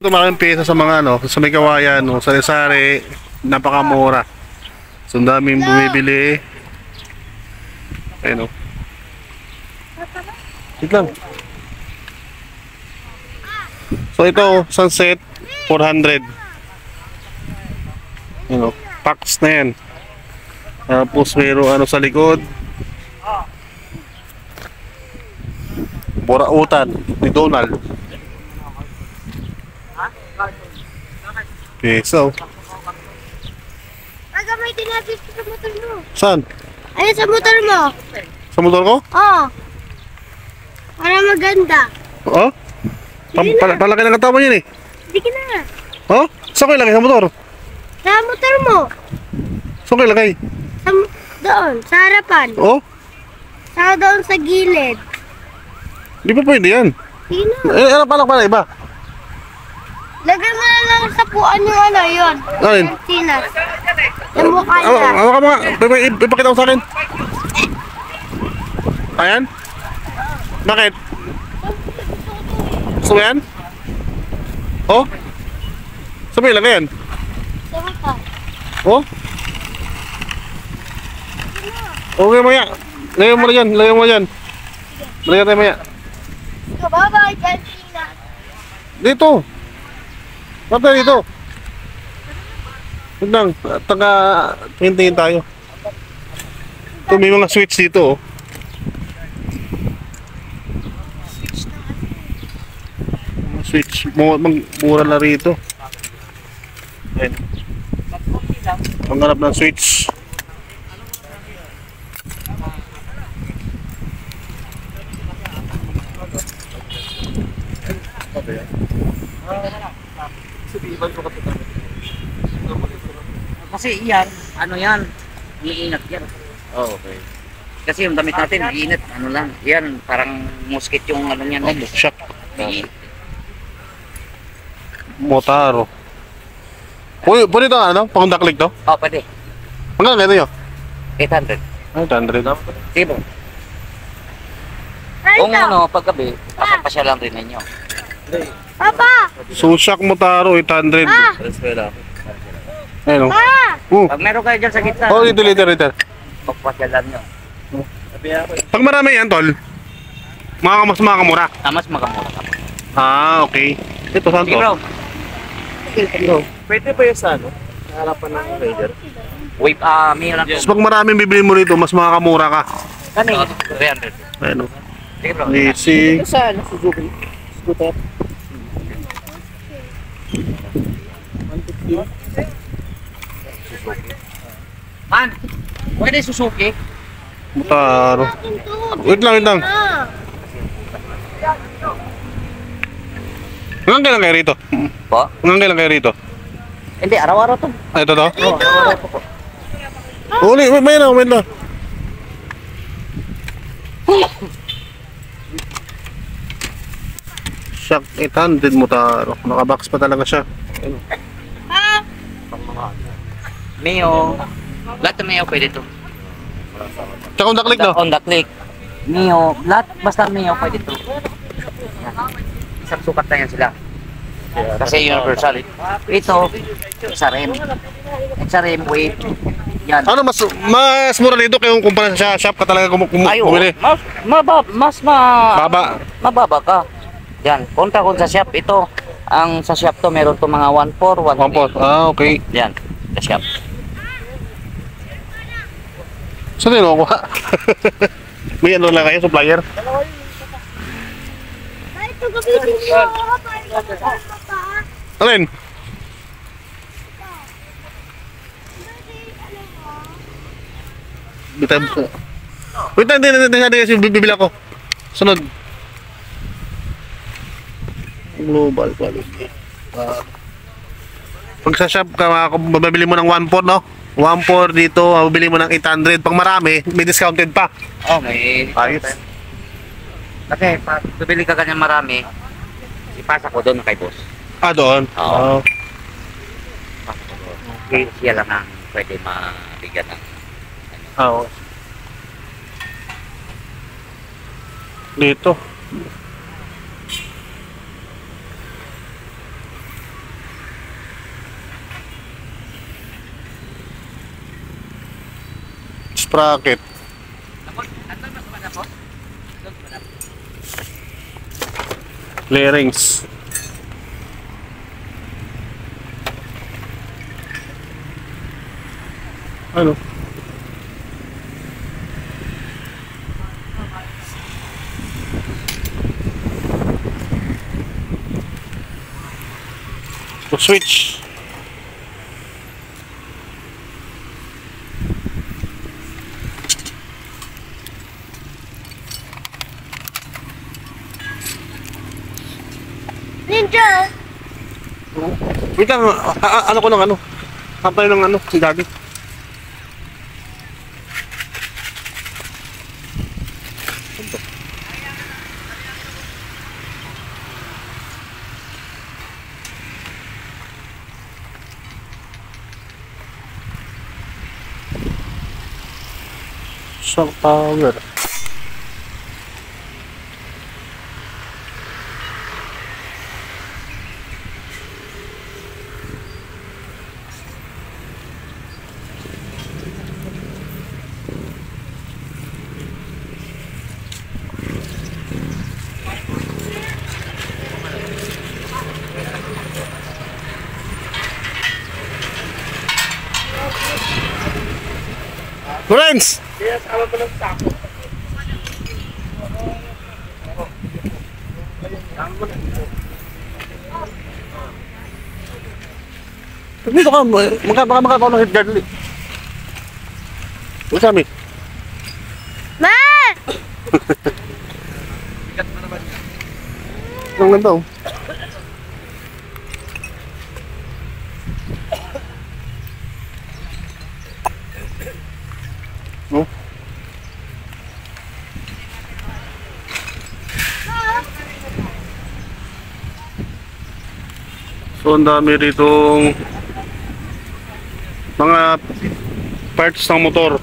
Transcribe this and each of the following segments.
Ito maraming pyesa sa mga ano, sa may kawayan, no, sari-sari, napakamura. So, ang daming bumibili. Ayun, no. Wait lang. So, ito, sunset, 400. You know, packs na yan. Tapos, mayroong ano sa likod. Borautan ni Donald. Peso. Aga, may tinapis sa motor mo. Saan? Ayun sa motor mo. Sa motor ko? Oo. Para maganda. Oh? Palaki ng katawan yan eh. Sige na. Oh? Saan ko ilagay sa motor? Sa motor mo. Saan ko ilagay? Doon, sa harapan. Oh? Sa doon sa gilid. Di pa pwede yan. Sige na. Ano pala iba? Lagay mo na lang sa puan yung ano yun. Alin? Sinas. Yung mukha niya. Ano ka mga? Ipakita mo sa akin. Ayan? Bakit? Gusto mo yan? Oh? Saan mo ilagay yan? Sa mukha. Oh? Okay maya. Layo mo na dyan. Layo mo dyan. Layo tayo maya. Bye-bye, Sinas. Dito. Ba't tayo dito? Huwag lang. Tingin tayo. Ito may mga switch dito. Oh. Mga switch. Mura na rito. Ayan. Panghanap ng switch. Kasi yan, ano yan, iingat yan. Oh, okay. Kasi yung damit natin, iinit, ano lang. Yan, parang musket yung ano yan. Oh, shock. Iinit. Motaro. Pwede ito ano? Pang-daklig to? Oh, pwede. Hanggang ganito yun? 800. Ay, 100. Sige po. Kung ano, paggabi, papapasya lang rin ninyo. Papa! So, shock Motaro, 800. Ah! Ayun. Pa! Pag meron kayo dyan sa gitna, Oh, dito. papapasya lang nyo. Pag marami yan, tol, mas makakamura. Mas makamura ka. Ah, okay. Ito, saan Sige to? bro. Pwede ba yung sa ano? Harapan ng rider? Wave, may lang. Tapos pag maraming bibili mo rito, mas makakamura ka. Kani, 300. Ayun. Sige bro. Easy. Sa ano? Suzuki? Scooter? Man, pwede Suzuki? Motaro. Wait lang. Ah! Hanggang kailan kayo rito? Po? Hanggang kailan kayo rito? Hindi, araw-araw to. Ah, ito to? Dito! Uli, may na. Shock 800 Motaro. Nakabox pa talaga siya. Ayun. Ah! Mio. Lahat ng Mio pwede to. Tsaka ang daklig, no? On the click. Mio. Lahat, basta Mio pwede to. Yan. Isang sukat na yan sila. Kasi universal. Ito, isa rin. Isa rin, wait. Yan. Ano, mas mura dito kayong kumpara sa shop ka talaga Ayo, bumili? Baba. mababa ka. Yan, punta ko sa shop. Ito, ang sa shop to, meron to mga 1.4, 1.8. Ah, okay. Yan, sa shop. Saan din ako? May ano lang kayo, supplier? Ay, ito gamitin mo. Papa! Alin? Bitab ko. Wait lang, hindi kasi bibili ako. Sunod. Global quality. Pag sa shop ka, mabibili mo ng 1.4, no? 1.4 dito, mabibili mo ng 800. Pag marami, may discounted pa. Oh, may... Ayos. Kasi, pag bibili ka ganyan marami, ipasa ko doon kay boss. Ah, doon? Oo. Okay, siya lang ang pwede mabigyan ng... Oo. Dito. sprocket. Clearings. Ano? Switch. Ninja! Wait lang, ano ko ng ano? Hapay ng ano, si Daddy. Shock power. Friends! Dito ka, makakaw ng head guard ulit. Ano sabi? Ma! Ang ganda oh. Oh. So, ang dami ritong mga parts ng motor.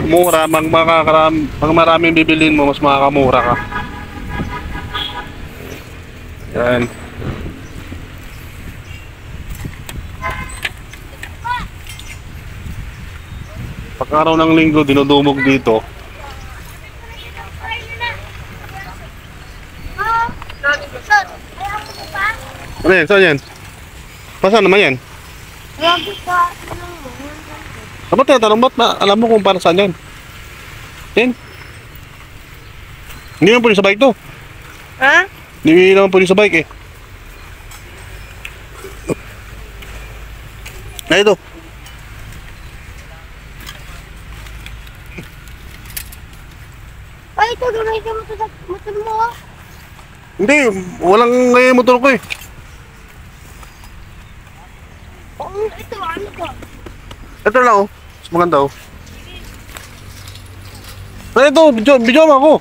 Mura, pag maraming bibilin mo, mas makakamura ka. Yan. Pag araw ng linggo, dinudumog dito. Ano yan? Saan yan? Pasaan naman yan? Grabe ka. Dapat tinatanong, ba't alam mo kung para saan yan? Yan? Hindi naman pwede sa bike to. Ha? Hindi naman pwede sa bike eh. Ay, ito. Ay, ito gamay ka motor mo. Hindi, walang motor ko eh. Ito, ano ko? Ito lang oh. Mas maganda oh. Ay, ito, video mo ako.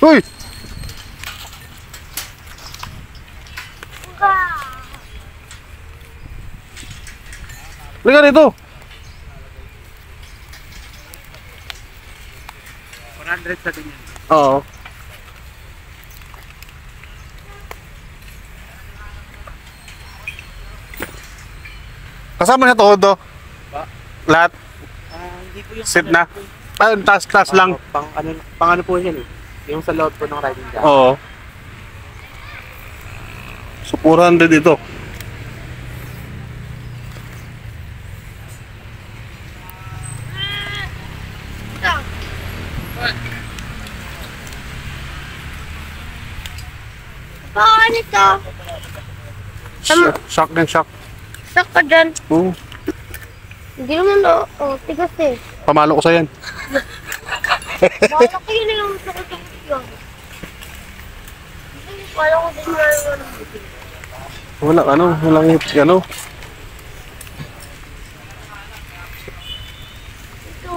Uy! Liga rito. 100 sa ganyan. Oo. Kasama na to, do? Lahat? Hindi po yung Sit na? Ah, taas lang. Pang ano po yan eh. Yung sa loob po ng riding jack. Oo. So, 400 ito. Paano ito? Shock din, shock. Sak ka dyan. Oo. Hindi naman na. Oh, tigas eh. Pamalo ko sa yan. Bala ko yun yung sakit yun. Wala ko din na yun. Walang hit, ano. Ito.